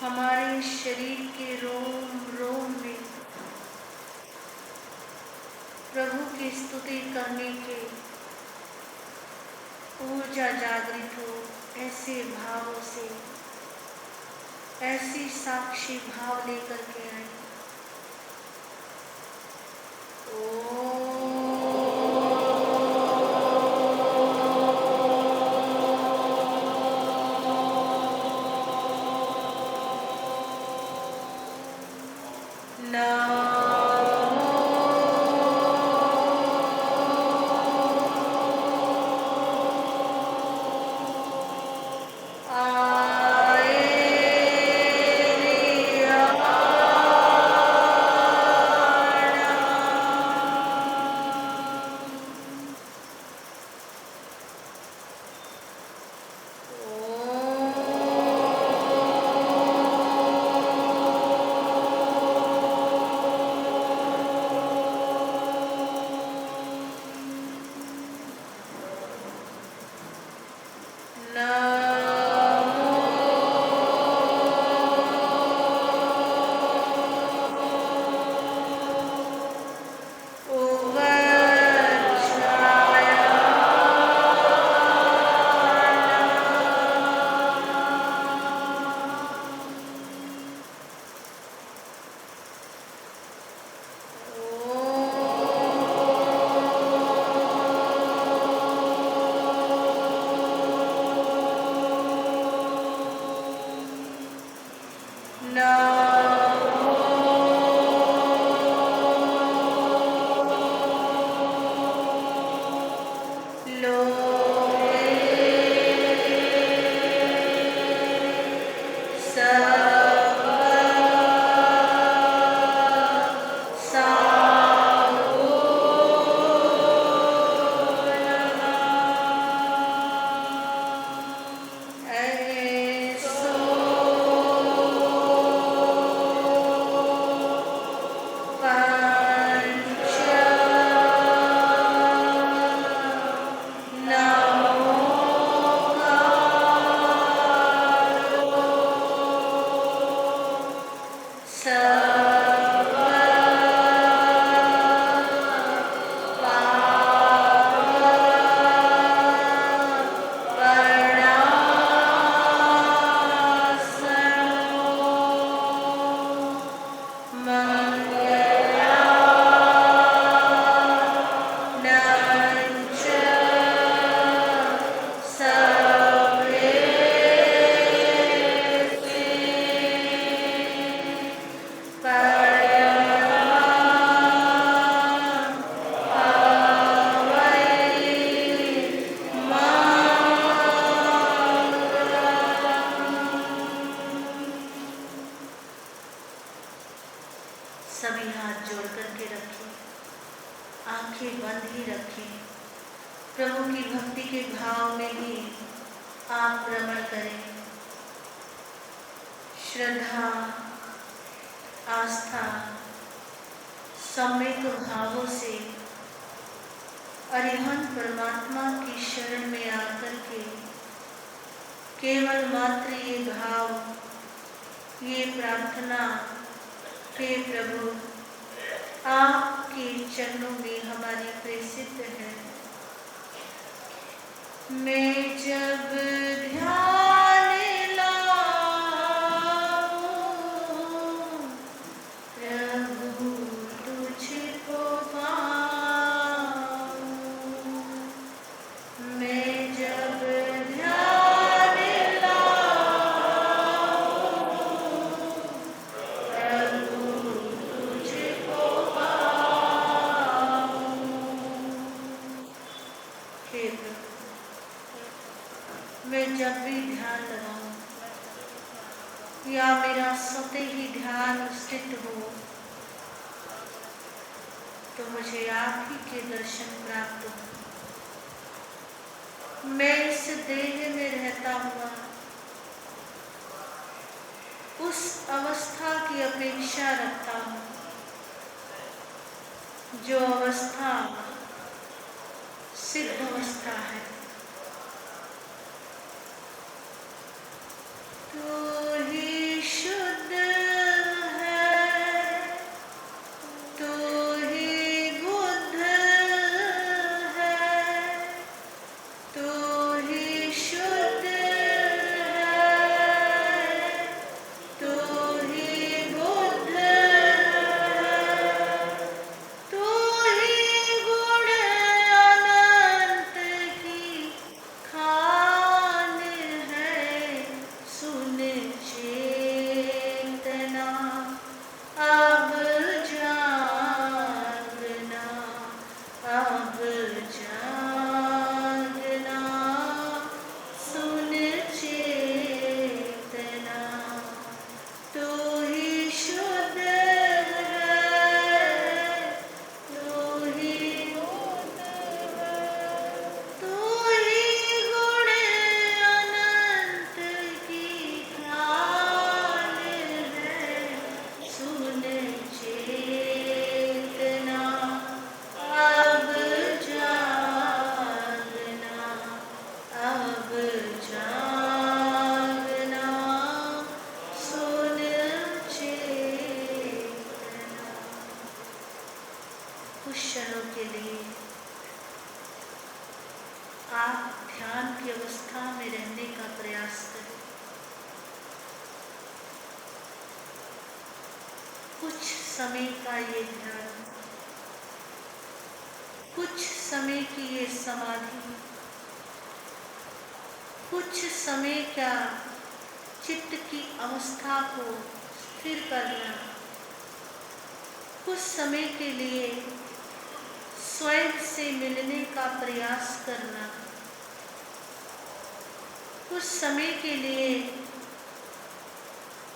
हमारे शरीर के रोम रोम में प्रभु की स्तुति करने के ऊर्जा जागृत हो, ऐसे भावों से, ऐसी साक्षी भाव लेकर के आए। सभी हाथ जोड़ करके रखें, आंखें बंद ही रखें। प्रभु की भक्ति के भाव में ही आप रमण करें। श्रद्धा, आस्था, सम्मिलित भावों से अरिहंत परमात्मा की शरण में आकर के केवल मात्र ये भाव, ये प्रार्थना, हे प्रभु आपके चरणों में हमारी प्रेषित है। मैं जब ध्यान लाऊं प्रभु तुझको पाऊं, मैं जब ध्यान लाऊं प्रभु तुझको पाऊं। हे प्रभु, मैं जब भी ध्यान लगाऊं या मेरा स्वतः ही ध्यान स्थित हो तो मुझे आप ही के दर्शन प्राप्त हो। मैं इस देह में रहता हुआ उस अवस्था की अपेक्षा रखता हूँ जो अवस्था सिद्ध अवस्था है। तू ही शुद्ध है, तू ही बुद्ध है, तू ही शुद्ध है, तू ही बुद्ध है, तू ही गुण अनंत की खान है। सुन चेतना अब जागना, अब जागना, सुन चेतना। तू ही शुद्ध है, तू ही बुद्ध है, तू ही गुण अनंत की खान है। सुन चेतना अब जागना, अब जागना, सुन चेतना। कुछ क्षणों के लिए आप ध्यान की अवस्था में रहने का प्रयास करें। कुछ समय का ये ध्यान, कुछ समय की ये समाधि, कुछ समय का चित्त की अवस्था को स्थिर करना, कुछ समय के लिए स्वयं से मिलने का प्रयास करना, कुछ समय के लिए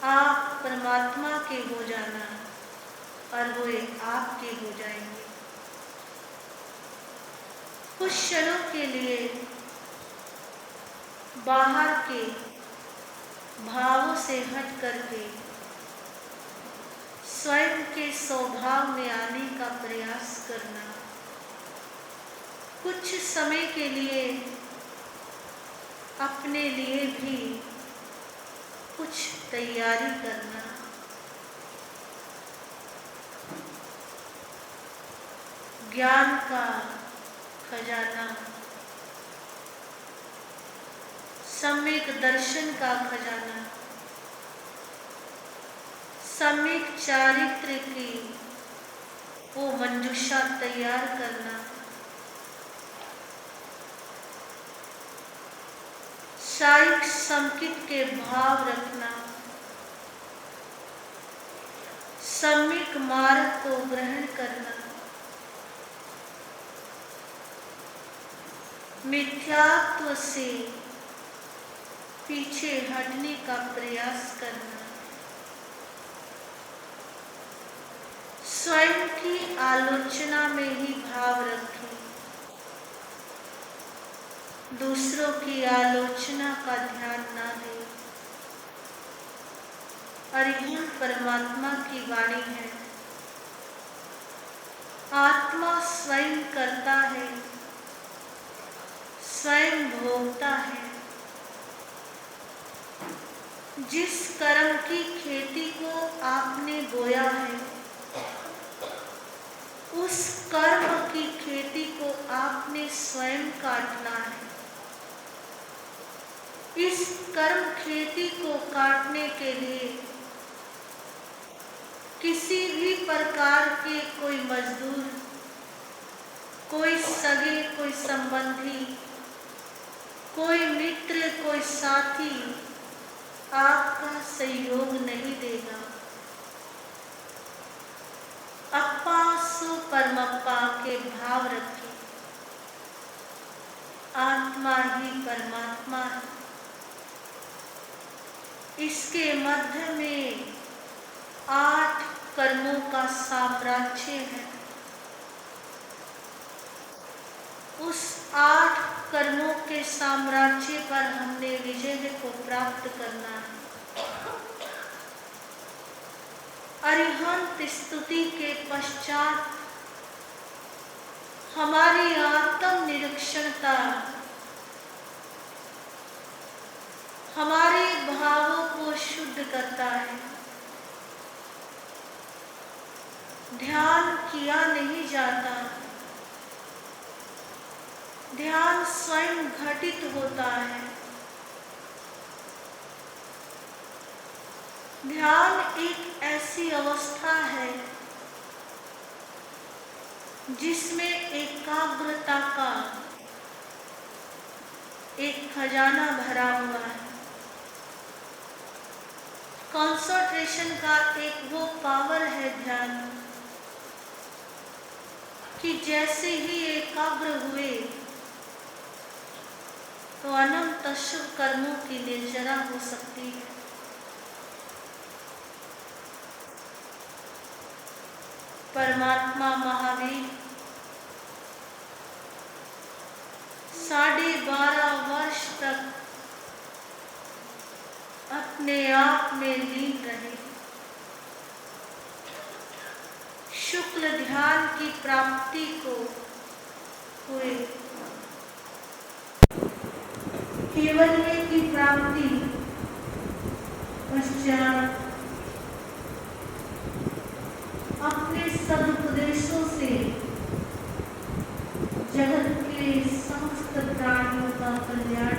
आप परमात्मा के हो जाना और वो आपके हो जाएंगे। कुछ क्षणों के लिए बाहर के भावों से हट करके स्वयं के स्वभाव में आने का प्रयास करना। कुछ समय के लिए अपने लिए भी कुछ तैयारी करना। ज्ञान का खजाना, सम्यक दर्शन का खजाना, सम्यक चारित्र की वो मंजूषा तैयार करना, साइक संकित के भाव रखना, सम्यक मार्ग को ग्रहण करना, मिथ्यात्व से पीछे हटने का प्रयास करना, स्वयं की आलोचना में ही भाव रखें, दूसरों की आलोचना का ध्यान ना दें। अरिहंत परमात्मा की वाणी है, आत्मा स्वयं करता है, स्वयं भोगता है। जिस कर्म की खेती को आपने बोया है, उस कर्म की खेती को आपने स्वयं काटना है। इस कर्म खेती को काटने के लिए किसी भी प्रकार के कोई मजदूर, कोई सगे, कोई संबंधी, कोई मित्र, कोई साथी आपका सहयोग नहीं देगा। अप्पा सु परमप्पा के भाव रखें। आत्मा ही परमात्मा है। इसके मध्य में 8 कर्मों का साम्राज्य है। उस 8 कर्मों के साम्राज्य पर हमने विजय को प्राप्त करना है। अरिहंत स्तुति के पश्चात हमारी आत्म निरीक्षणता हमारे भावों को शुद्ध करता है। ध्यान किया नहीं जाता, ध्यान स्वयं घटित होता है। ध्यान एक ऐसी अवस्था है जिसमें एकाग्रता का एक खजाना भरा हुआ है। कंसंट्रेशन का एक वो पावर है ध्यान कि जैसे ही एकाग्र हुए तो अनंत शुभ कर्मों की निर्जरा हो सकती है। परमात्मा महावीर 12.5 वर्ष तक अपने आप में लीन रहे। शुक्ल ध्यान की प्राप्ति को हुए। केवल्य की प्राप्ति पश्चात अपने सदुपदेशों से जगत के समस्त प्राणियों का कल्याण